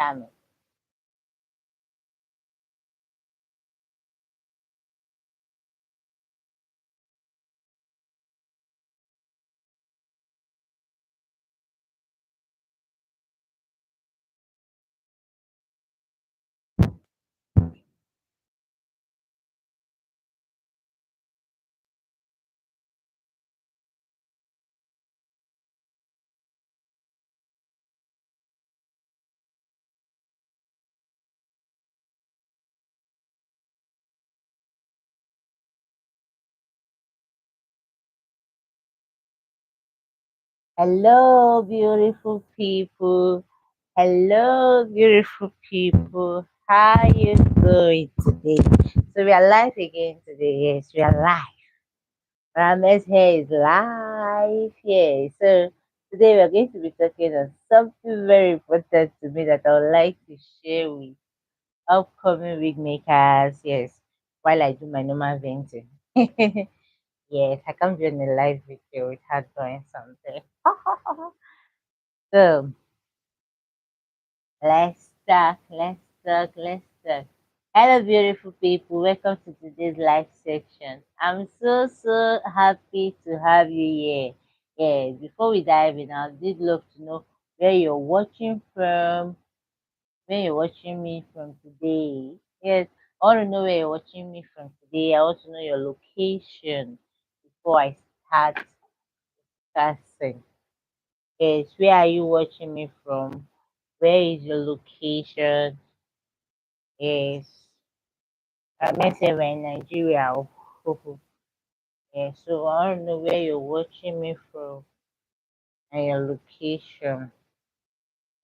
charming. Hello, beautiful people. Hello, beautiful people. How you doing today? So we are live again today. Yes, we are live. Ramesh here is live. Yeah. So today we are going to be talking on something very important to me that I would like to share with upcoming wig makers. Yes, while I do my normal venting. Yes, I can't be on a live video without doing something. So let's talk. Hello, beautiful people. Welcome to today's live section. I'm so happy to have you here. Yeah, before we dive in, I did love to know where you're watching from, where you're watching me from today. Yes, I want to know where you're watching me from today. I want to know your location before I start casting. Yes, where are you watching me from? Where is your location? Yes. Let's say we're in Nigeria. Yeah, so I don't know where you're watching me from and your location.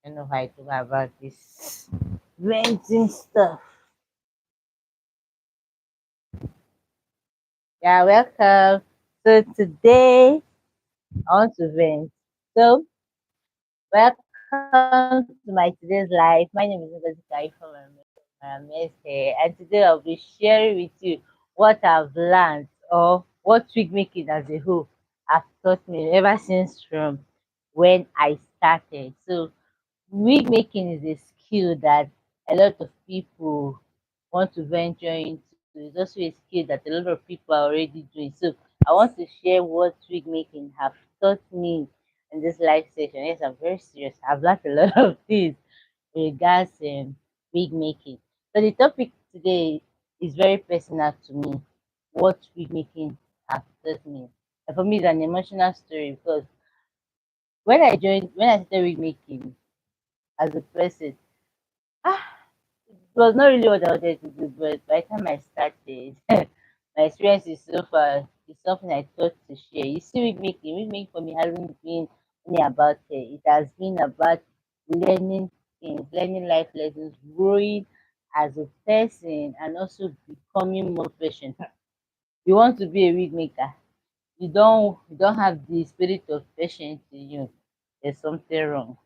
I don't know how I talk about this renting stuff. Yeah, welcome. So today I want to rent. So welcome to my today's life. My name is Ngozi Kai from my here, and today I'll be sharing with you what I've learned or what wig making as a whole have taught me ever since from when I started. So wig making is a skill that a lot of people want to venture into. It's also a skill that a lot of people are already doing. So I want to share what wig making have taught me in this live session. Yes, I'm very serious. I've learned a lot of things regards wig making. So the topic today is very personal to me. What wig making has taught me. And for me, it's an emotional story because when I started wig making as a person, it was not really what I wanted to do, but by the time I started, my experiences so far is something I thought to share. You see, wig making for me hasn't been only about it. It has been about learning things, learning life lessons, growing as a person, and also becoming more patient. You want to be a wig maker, you don't have the spirit of patience in you. There's something wrong.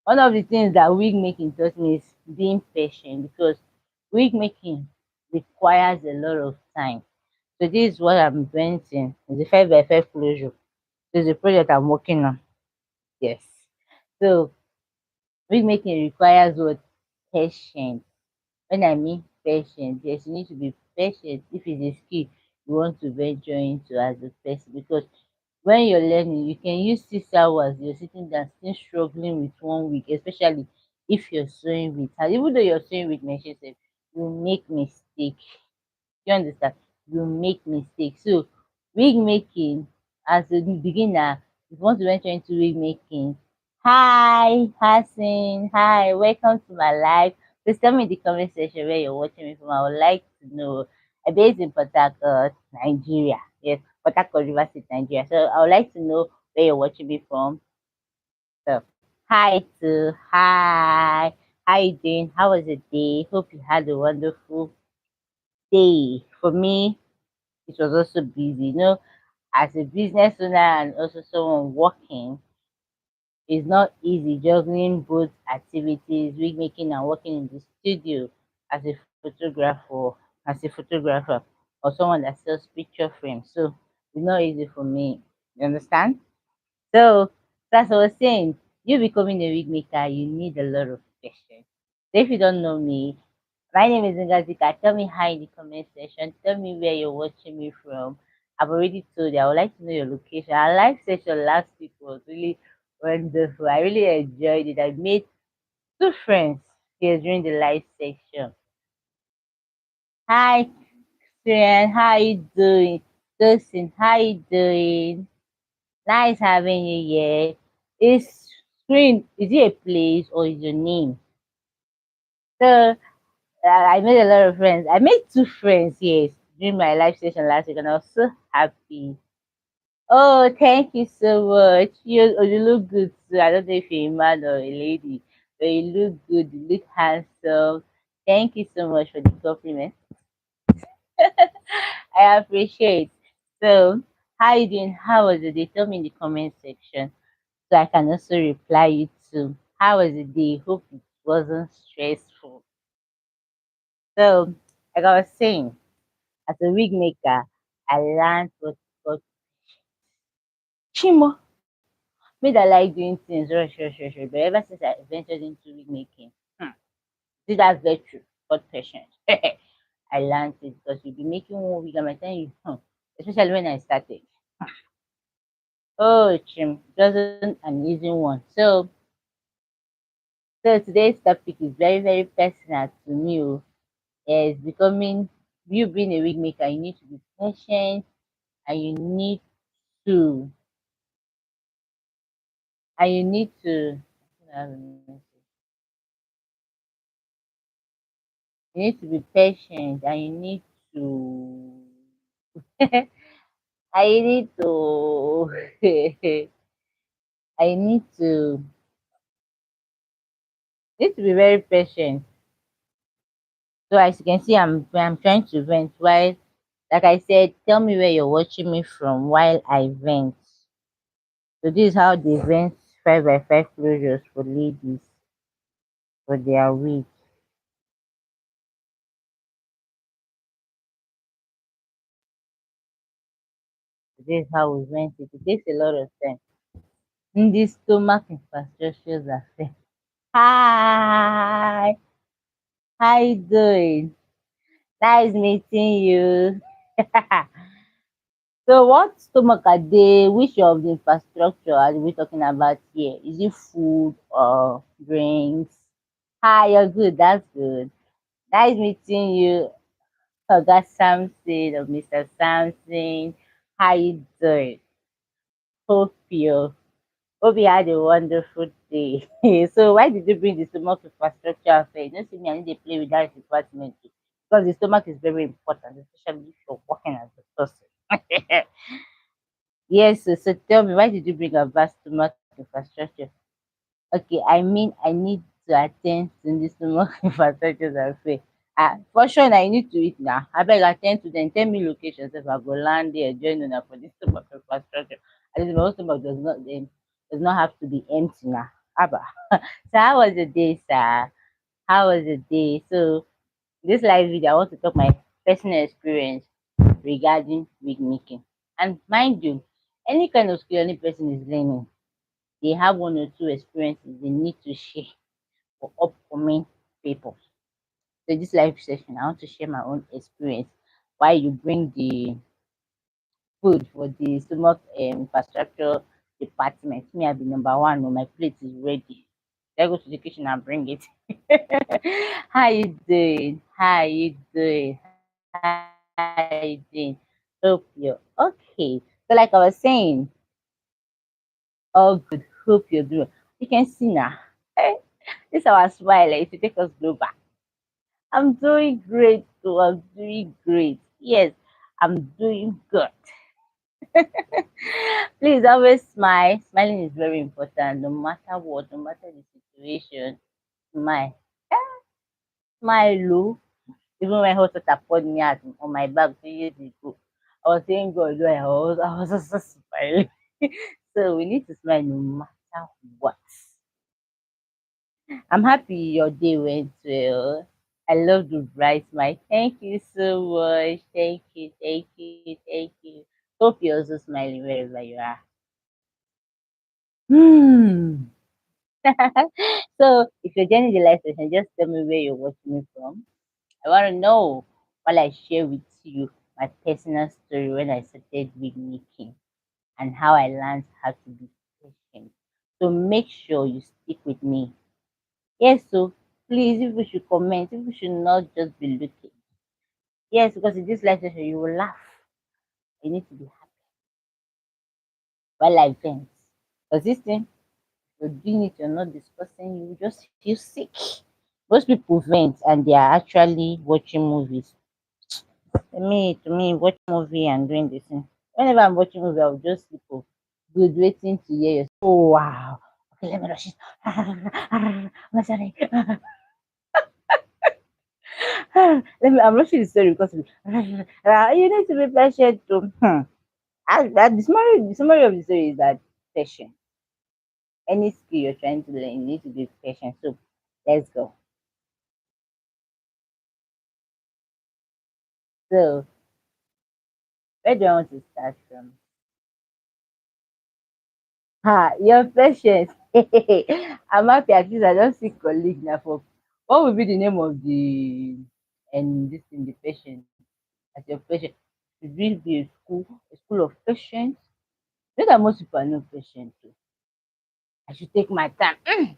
One of the things that wig making taught me is being patient because wig making requires a lot of time. So this is what I'm inventing. It's a 5x5 closure. It's a project I'm working on. Yes. So wig making requires what? Patience. When I mean patience, yes, you need to be patient if it's a skill you want to venture into as a person because when you're learning, you can use 6 hours, you're sitting down still struggling with one week, especially if you're sewing with hand. Even though you're sewing with machine sef, you make mistake. You understand? You make mistakes. So wig making as a beginner, if you want to venture into wig making, hi Hassan, hi, welcome to my live. Please tell me in the comment section where you're watching me from. I would like to know. I based in Port Harcourt, Nigeria. Yes, Port Harcourt, River State, Nigeria. So I would like to know where you're watching me from. So hi to hi. How you doing? How was the day? Hope you had a wonderful day. For me, it was also busy. As a business owner and also someone working, it's not easy juggling both activities, wig making and working in the studio as a photographer, or someone that sells picture frames. So it's not easy for me. You understand? So that's what I was saying. You becoming a wig maker, you need a lot of patience. So if you don't know me, my name is Ngazika. Tell me hi in the comment section. Tell me where you're watching me from. I've already told you. I would like to know your location. Our live session last week was really wonderful. I really enjoyed it. I made two friends here during the live section. Hi, Christian. How you doing? Dustin, how you doing? Nice having you here. Is screen is it a place or is your name? So I made a lot of friends. I made two friends, yes, during my live session last week, and I was so happy. Oh, thank you so much. You look good too. I don't know if you're a man or a lady, but you look good. You look handsome. Thank you so much for the compliment. I appreciate. So, how you doing? How was the day? Tell me in the comment section so I can also reply you too. How was the day? Hope it wasn't stressful. So, like I was saying, as a wig maker, I learned what Chimo made I like doing things rush. But ever since I ventured into wig making, see that virtue, God patience. I learned it because you'll be making one wig and by the time you, especially when I started. Oh, Chim, it wasn't an easy one. So today's topic is very personal to me. Oh. It's becoming you being a wig maker, you need to be patient and to you need to you need to be patient and you need to I need to I need to be very patient. So as you can see, I'm trying to vent while, like I said, tell me where you're watching me from while I vent. So this is how they vent 5x5 closures for ladies for their wig. So this is how we vent it. It takes a lot of time. In this stomach infrastructures affair. Hi, how you doing? Nice meeting you. So what stomach are they? Which of the infrastructure are we talking about here? Is it food or drinks? Hi, you're good. That's good. Nice meeting you, Oga Samson or Mr. Samson. How you doing? Hope you hope you had a wonderful day. So why did you bring the stomach infrastructure affair? You don't see me, I need to play with that department too. Because the stomach is very important, especially if you're working as a person. Yes, so tell me, why did you bring a vast stomach infrastructure? Okay, I mean, I need to attend to the stomach infrastructure and say, for sure, I need to eat now. I beg attend to them. Tell me locations if I go land there, join una for this stomach infrastructure. At least my own stomach does not have to be empty now. Abba. So how was the day, sir? How was the day? So this live video, I want to talk my personal experience regarding wig making. And mind you, any kind of skill any person is learning, they have one or two experiences they need to share for upcoming people. So this live session, I want to share my own experience. Why you bring the food for the stomach infrastructure department? Me, I'll be number one. No, my plate is ready. I go to the kitchen and bring it. How you doing? How you doing? How you doing? Hope you're okay. So, like I was saying, all good. Hope you're doing. You can see now. Eh, this our smile. If you take us global. I'm doing great. So I'm doing great. Yes, I'm doing good. Please always smile. Smiling is very important, no matter what, no matter the situation. Smile. Smile, oh. Even when hospital poured me out on my back 2 years ago, I was saying, God, I was also smiling. So we need to smile no matter what. I'm happy your day went well. I love the bright smile. Thank you so much. Thank you. Hope you're also smiling wherever you are. Hmm. So if you're joining the live session, just tell me where you're watching me from. I want to know while I share with you my personal story when I started wig making and how I learned how to be patient. So make sure you stick with me. Yes, so please, if you should comment, if you should not just be looking. Yes, because in this live session you will laugh. You need to be happy while I vent. Because this thing, you're doing it, you're not discussing, you will just feel sick. Most people vent and they are actually watching movies. To me, watch movie and doing this thing. Whenever I'm watching movie, I'll just sleep off. Good waiting to hear you. Oh wow. Okay, let me rush it. I'm sorry. I'm rushing the story because you need to be patient too. The summary of the story is that patient. Any skill you're trying to learn, you need to be patient. So let's go. So where do I want to start from? Your patience. I'm happy at least I don't see colleague now for what will be the name of the and this in the patient as your patient? Should it be a school of patience? You know that most people are not patient too. I should take my time.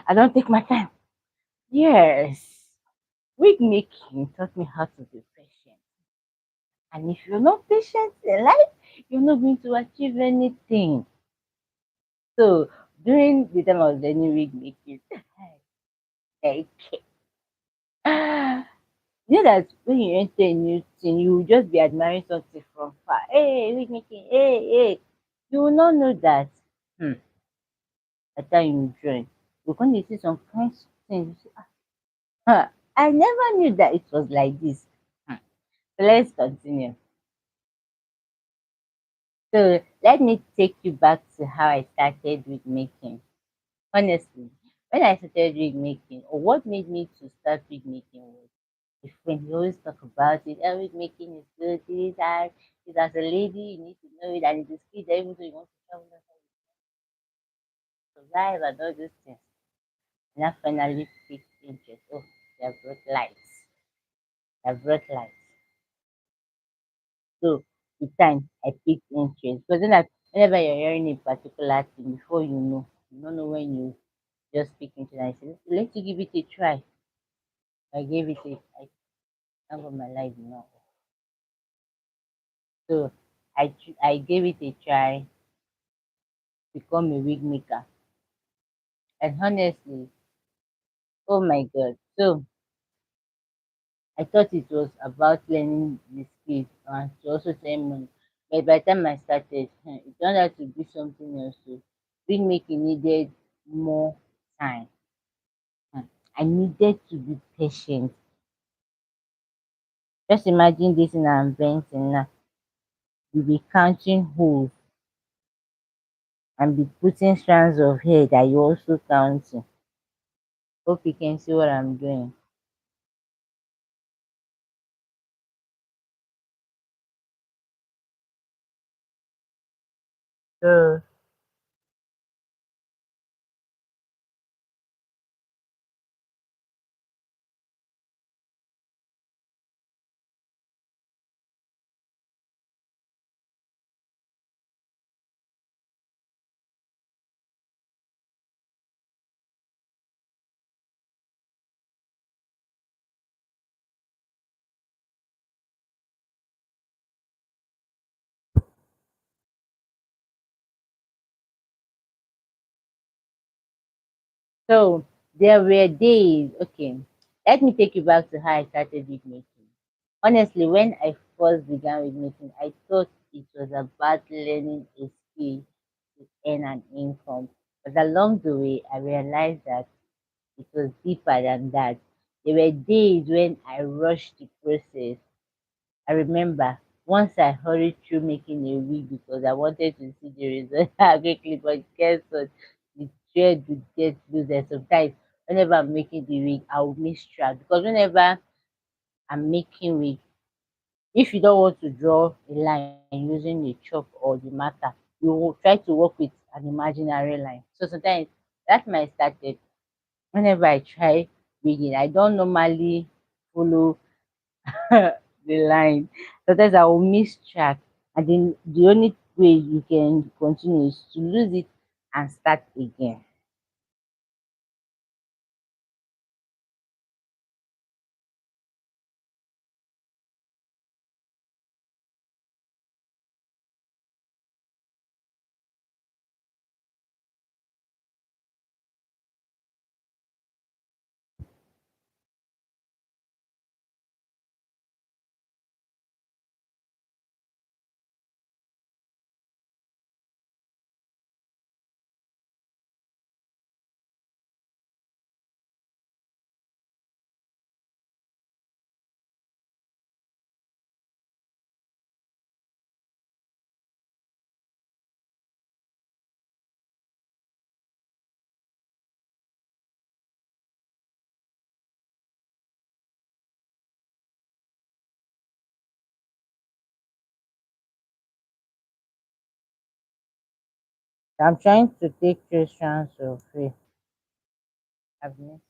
I don't take my time. Yes. Wig making taught me how to be patient. And if you're not patient in life, you're not going to achieve anything. So during the time I was learning wig making, like you know that when you enter a new thing, you will just be admiring something from far. Hey, wig making, hey, hey. You will not know that. Hmm. By the time you join, you're going to see some kind of things. You say, huh, I never knew that it was like this. Hmm. So let's continue. So let me take you back to how I started wig making. Honestly, when I started wig making, or what made me to start wig making was a friend. We always talk about it. Oh, wig making is good. This, that. It as a lady, you need to know it, and it's a skill that even though you want to travel outside, survive and all those things. And I finally picked interest. Oh, they have brought lights. They have brought lights. So the time I picked interest. Because then whenever you're hearing a particular thing, before you don't know when you just pick interest. I said, let's give it a try. I gave it a I can't got my life now. So I gave it a try, become a wig maker. And honestly, oh my god. So I thought it was about learning the skills and to also earn money. But by the time I started, it turned out to be something else. So wig making needed more time. Hmm. I needed to be patient. Just imagine this in an inventing now. You'll be counting holes and be putting strands of hair that you also counting. Hope you can see what I'm doing. So, so there were days. Okay, let me take you back to how I started with making. Honestly, when I first began with making, I thought it was about learning a skill to earn an income. But along the way, I realized that it was deeper than that. There were days when I rushed the process. I remember once I hurried through making a wig because I wanted to see the result quickly, but guess what? The thread would get loose. And sometimes, whenever I'm making the wig, I will miss track because whenever I'm making wig, if you don't want to draw a line using the chalk or the marker, you will try to work with an imaginary line. So sometimes that might start it. Whenever I try reading, I don't normally follow the line. Sometimes I will miss track, and then the only way you can continue is to lose it and start again. I'm trying to take three strands of faith. I've missed.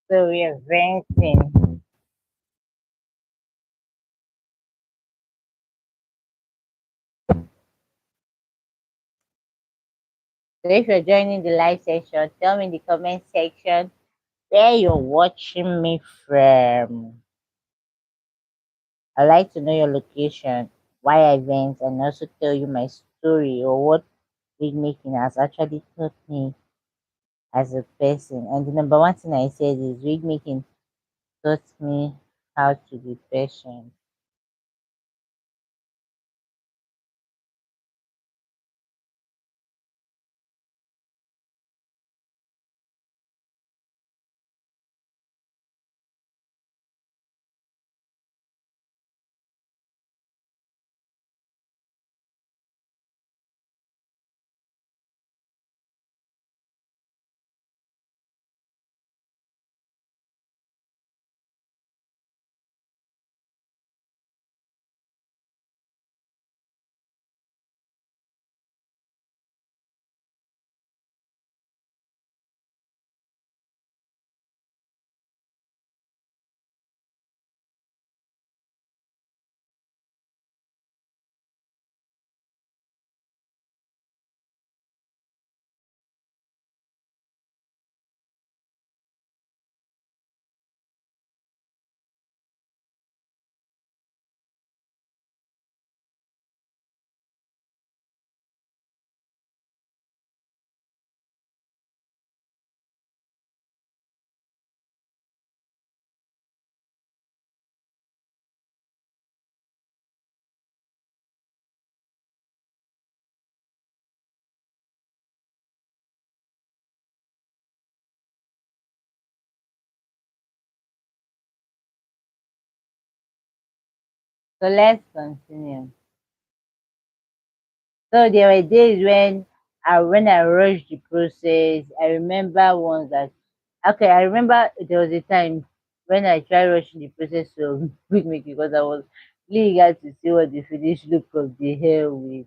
So we are venting. So if you're joining the live session, tell me in the comment section where you're watching me from. I'd like to know your location, why I went, and also tell you my story or what wig making has actually taught me as a person. And the number one thing I said is wig making taught me how to be patient. So let's continue. So there were days when I rushed the process. I remember once that okay, I remember there was a time when I tried rushing the process of wig making because I was really eager to see what the finished look of the hair will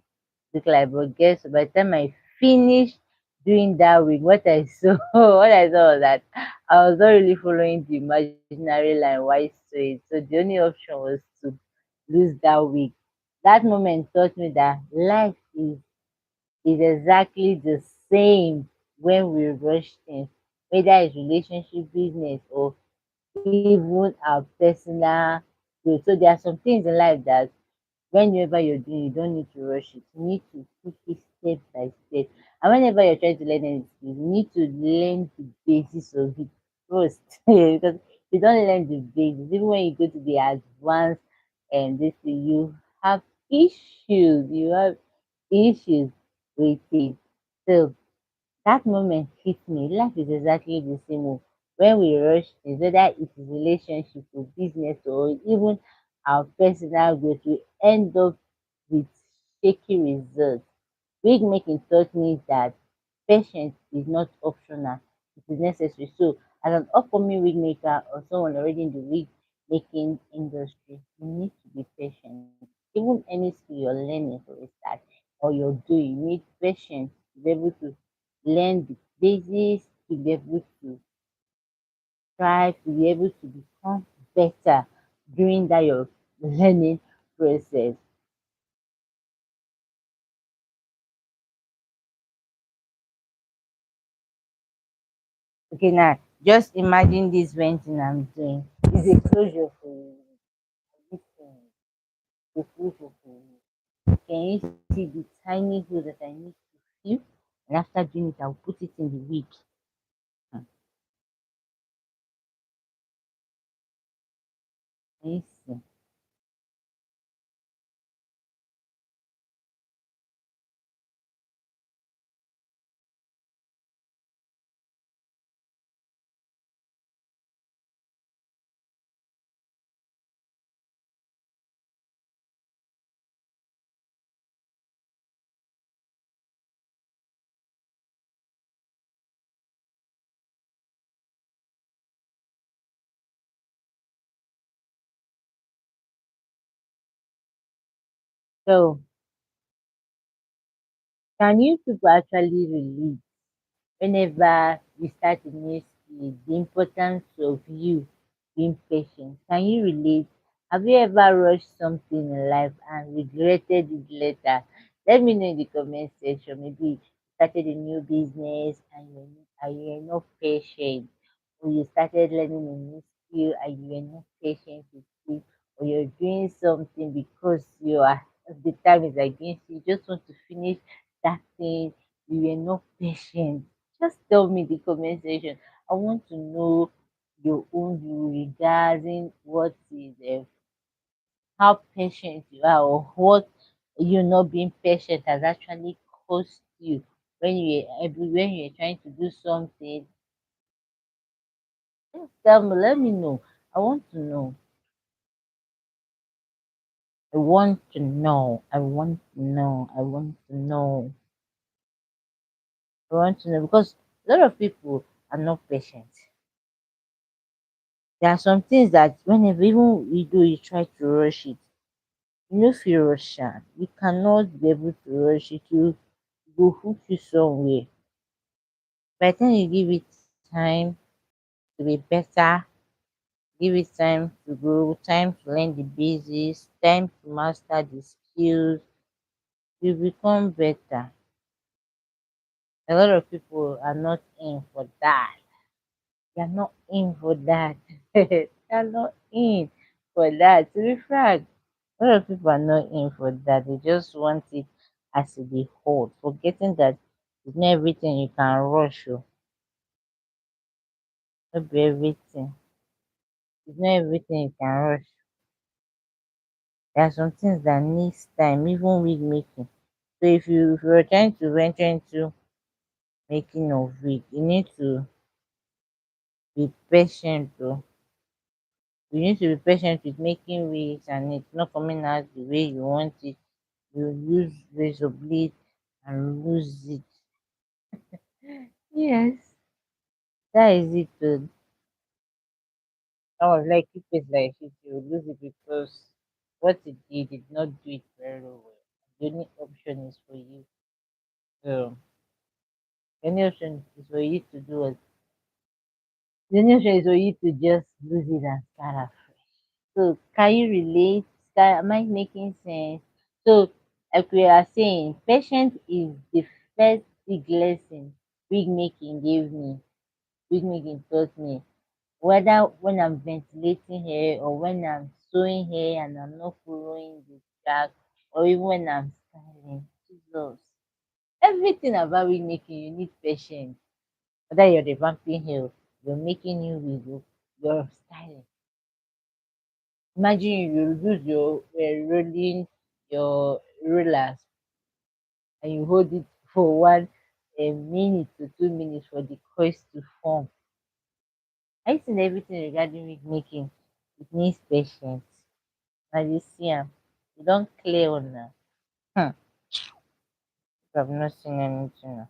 look like. But guess what? By the time I finished doing that wig, what I saw what I saw was that I was not really following the imaginary line why so it. So the only option was to lose that wig. That moment taught me that life is exactly the same when we rush things, whether it's relationship, business, or even our personal growth. So there are some things in life that whenever you're doing, you don't need to rush it. You need to take it step by step. And whenever you're trying to learn anything, you need to learn the basis of it first. Because if you don't learn the basics, even when you go to the advanced and this you have issues. You have issues with it. So That moment hit me. Life is exactly the same. When we rush things, whether it is relationship or business or even our personal growth, we end up with shaky results. Wig making taught me that patience is not optional, it is necessary. So, as an upcoming wig maker or someone already in the wig making industry, you need to be patient. Even any skill you're learning for a start or you're doing, you need patience to be able to learn the basics, to be able to try to be able to become better during that your learning process. Okay, now just imagine this venting I'm doing. It's a closure for you. This thing is a closure for you. Can you see the tiny hole that I need to fill? And after doing it, I'll put it in the wig. Hmm, can you see? So, can you people actually relate whenever we start a new skill, the importance of you being patient? Can you relate? Have you ever rushed something in life and regretted it later? Let me know in the comment section. Maybe you started a new business and you're not patient, or you started learning a new skill and you were not patient with it, or you're doing something because you are the time is against you, you just want to finish that thing, you were not patient. Just tell me in the comment section. I want to know your own view regarding what is how patient you are or what you not being patient has actually cost you when you're trying to do something. Just tell me, let me know. I want to know. I want to know. I want to know. I want to know. I want to know because a lot of people are not patient. There are some things that whenever even we do, you try to rush it. You know, if you rush am, you cannot be able to rush it. You go hook you somewhere. By the time you give it time to be better, give it time to grow, time to learn the basics, time to master the skills, you become better. A lot of people are not in for that. They're not in for that. They're not in for that. To be frank, a lot of people are not in for that. They just want it as a dey hold, forgetting that it's not everything you can rush. Oh, not be everything. It's not everything you can rush. There are some things that needs time, even wig making. So if you're trying to venture into making of wig, you need to be patient. Oh, you need to be patient with making wigs and it's not coming out the way you want it. You use razor blade and lose it. Yes, that is it. I was like, if it's like it, you will lose it because what it did not do it very well. The only option is for you. So, the only option is for you to do it. The only option is for you to just lose it and start afresh. So, can you relate? Am I making sense? So, like we are saying, patience is the first big lesson wig making gave me. Wig making taught me whether when I'm ventilating hair or when I'm sewing hair and I'm not following the track or even when I'm styling. Jesus. Everything about wig making, you need patience. Whether you're revamping hair, you're making new wig, you're styling. Imagine you use your rolling your rollers and you hold it for one. a minute to 2 minutes for the coils to form. I seen everything regarding wig making. It needs patience. And you see am, you don't clear on now. I've not seen anything now.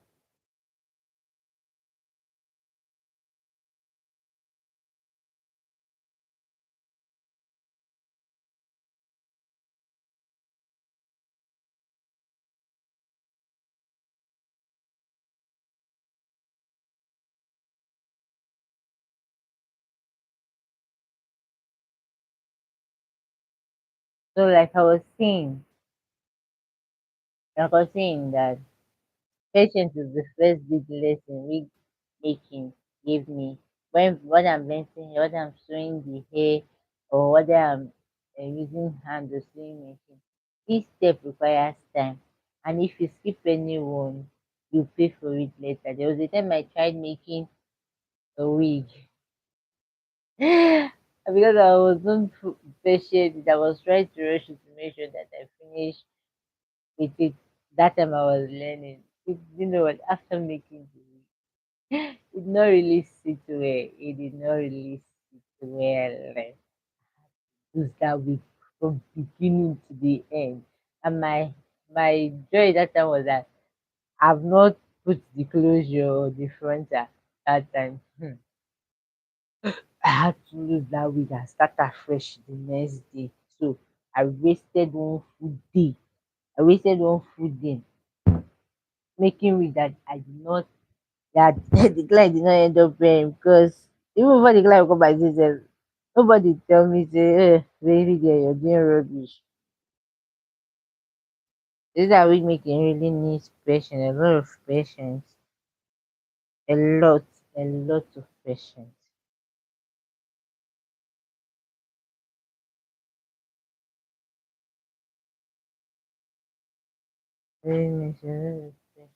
So like I was saying that patience is the first big lesson wig making gave me. When what I'm venting, whether I'm sewing the hair or whether I'm using hand or sewing machine, each step requires time. And if you skip any one, you pay for it later. There was a time I tried making a wig. Because I was not patient, I was trying to rush it to make sure that I finish with it. That time I was learning. You know what? After making the wig, it did not really sit well. It did not really sit well. Like, use that week from beginning to the end. And my joy that time was that I've not put the closure or the fronter that time. I had to lose that week and start afresh the next day. So I wasted one full day. I wasted one full day making with that I did not that the client did not end up paying because even before the client come back say nobody tell me say baby girl you're doing rubbish. This that wig making really needs patience, a lot of patience, a lot, a lot of patience. Really needs a lot of patience.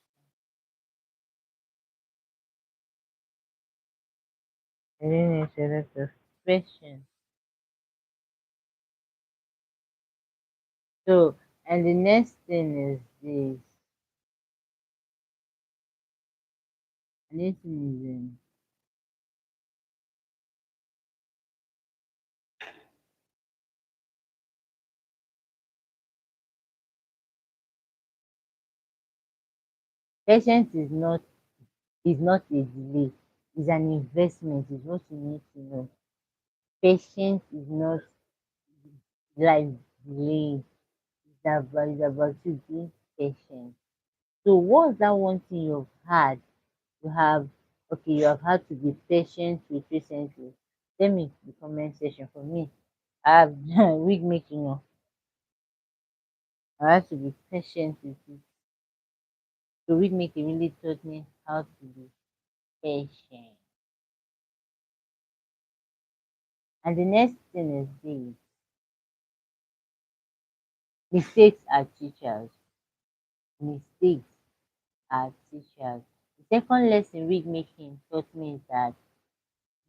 Really needs a lot of patience. So and the next thing is this. The next thing is patience is not a delay. It's an investment. Is what you need to know. Patience is not like delaying. It's about you being patient. So what's that one thing you've had? You have okay, you have had to be patient with recently. Tell me in the comment section for me. I have wig making up. I have to be patient with it. So wig making really taught me how to be patient. And the next thing is this mistakes are teachers. Mistakes are teachers. The second lesson wig making taught me is that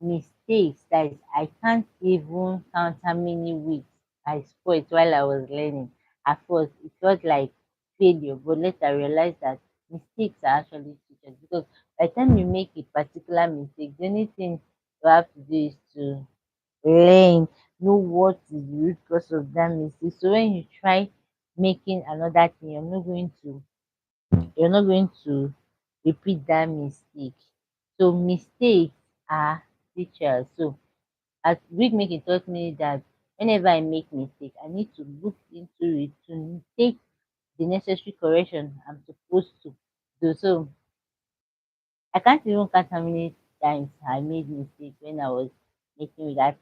mistakes, that is, I can't even count how many weeks I spoiled while I was learning. At first, it felt like failure, but later I realized that mistakes are actually teachers because by the time you make a particular mistake, the only thing you have to do is to learn, know what is the root cause of that mistake. So when you try making another thing, you're not going to repeat that mistake. So mistakes are teachers. So as wig making taught me that whenever I make mistake, I need to look into it to take the necessary correction I'm supposed to do. So I can't even count how many times I made mistake when I was making it. At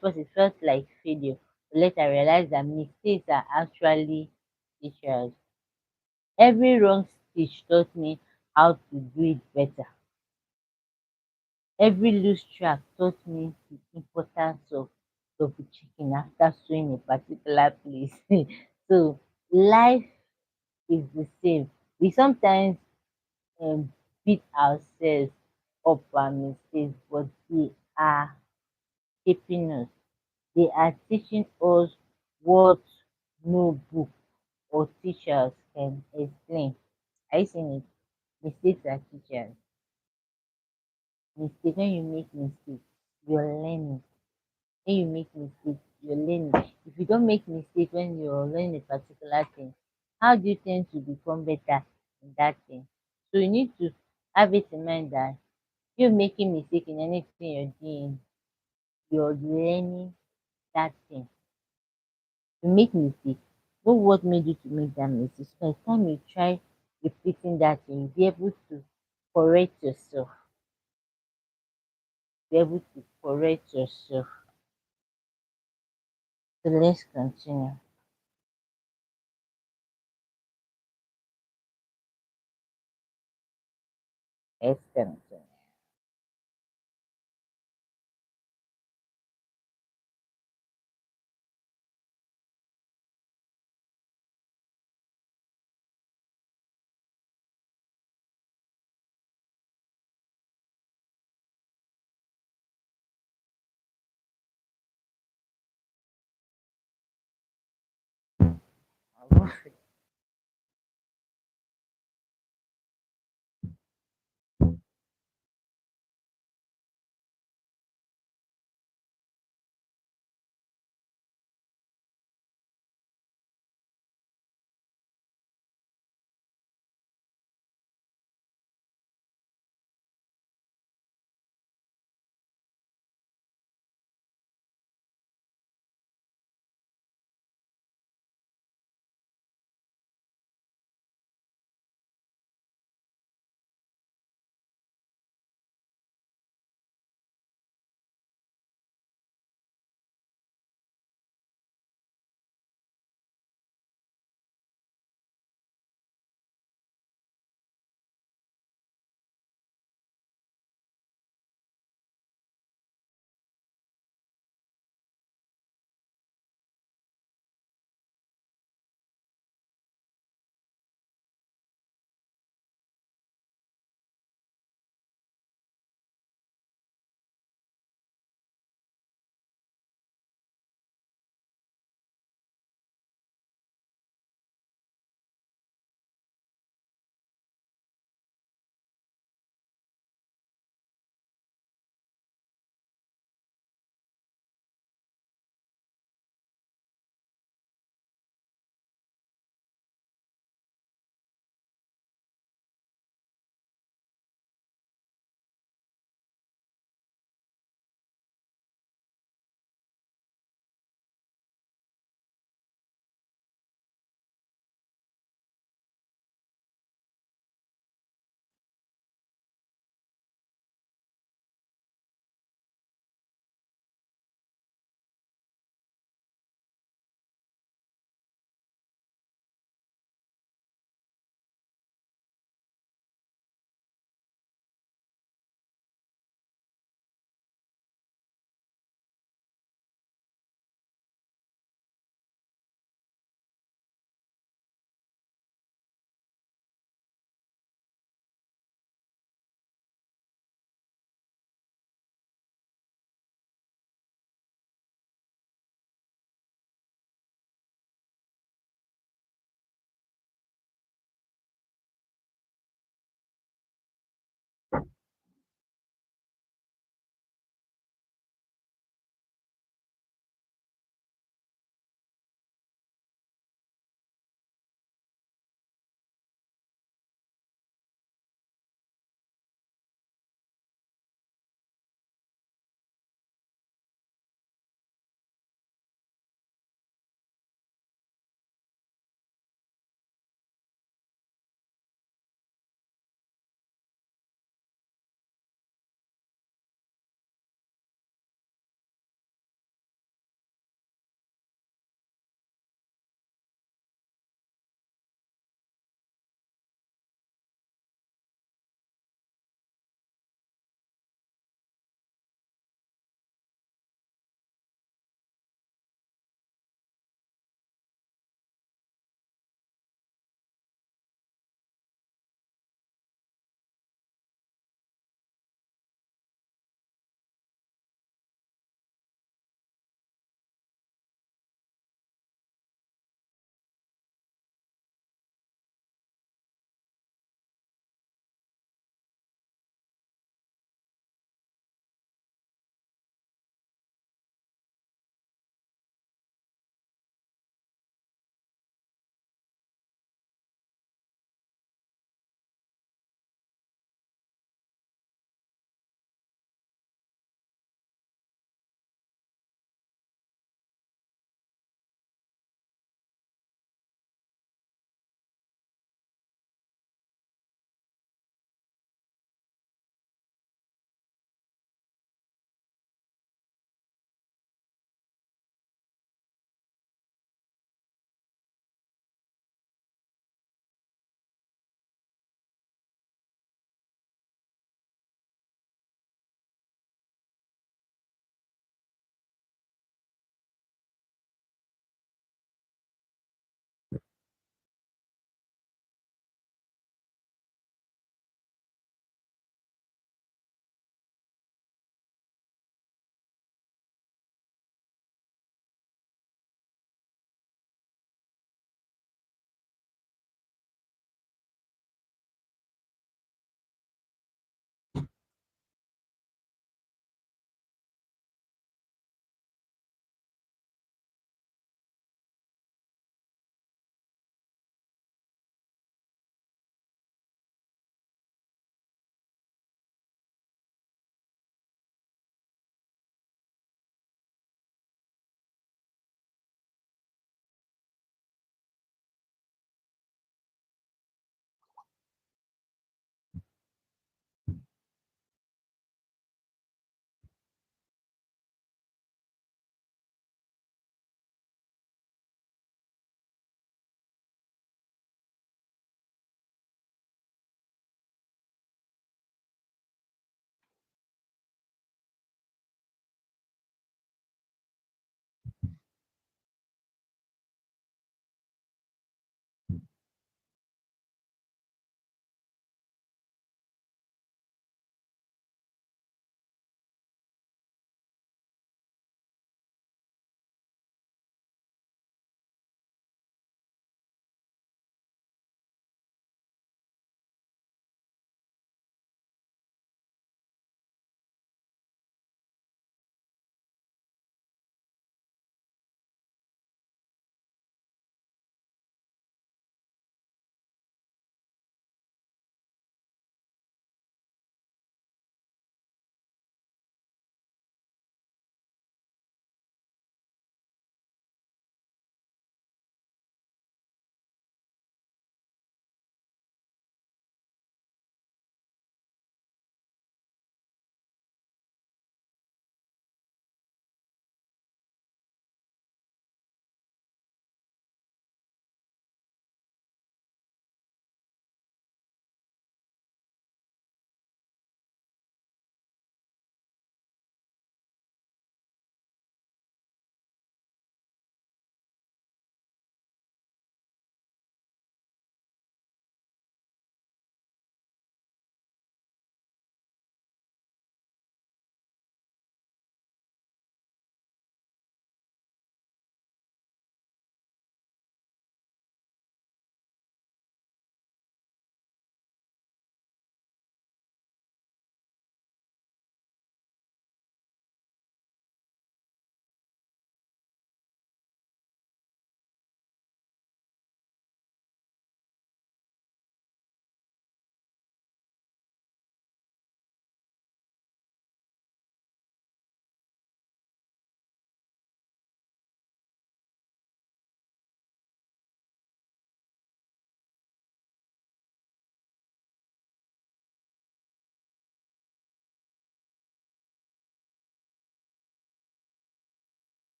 first it felt like failure. But later I realized that mistakes are actually teachers. Every wrong stitch taught me how to do it better. Every loose track taught me the importance of double checking after sewing a particular place. So life is the same. We sometimes beat ourselves up our mistakes, but they are shaping us. They are teaching us what no book or teachers can explain. Are you seeing it? Mistakes are teachers. Mistake when you make mistakes, you're learning. When you make mistakes, you're learning. If you don't make mistakes when you're learning a particular thing, how do you tend to become better in that thing? So you need to have it in mind that you're making mistake in anything you're doing, you're learning that thing. You make mistake. Know what made you to make that mistake. So by the time you try repeating that thing, you'll be able to correct yourself. Be able to correct yourself. So let's continue. Let's continue.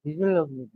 Did you love me?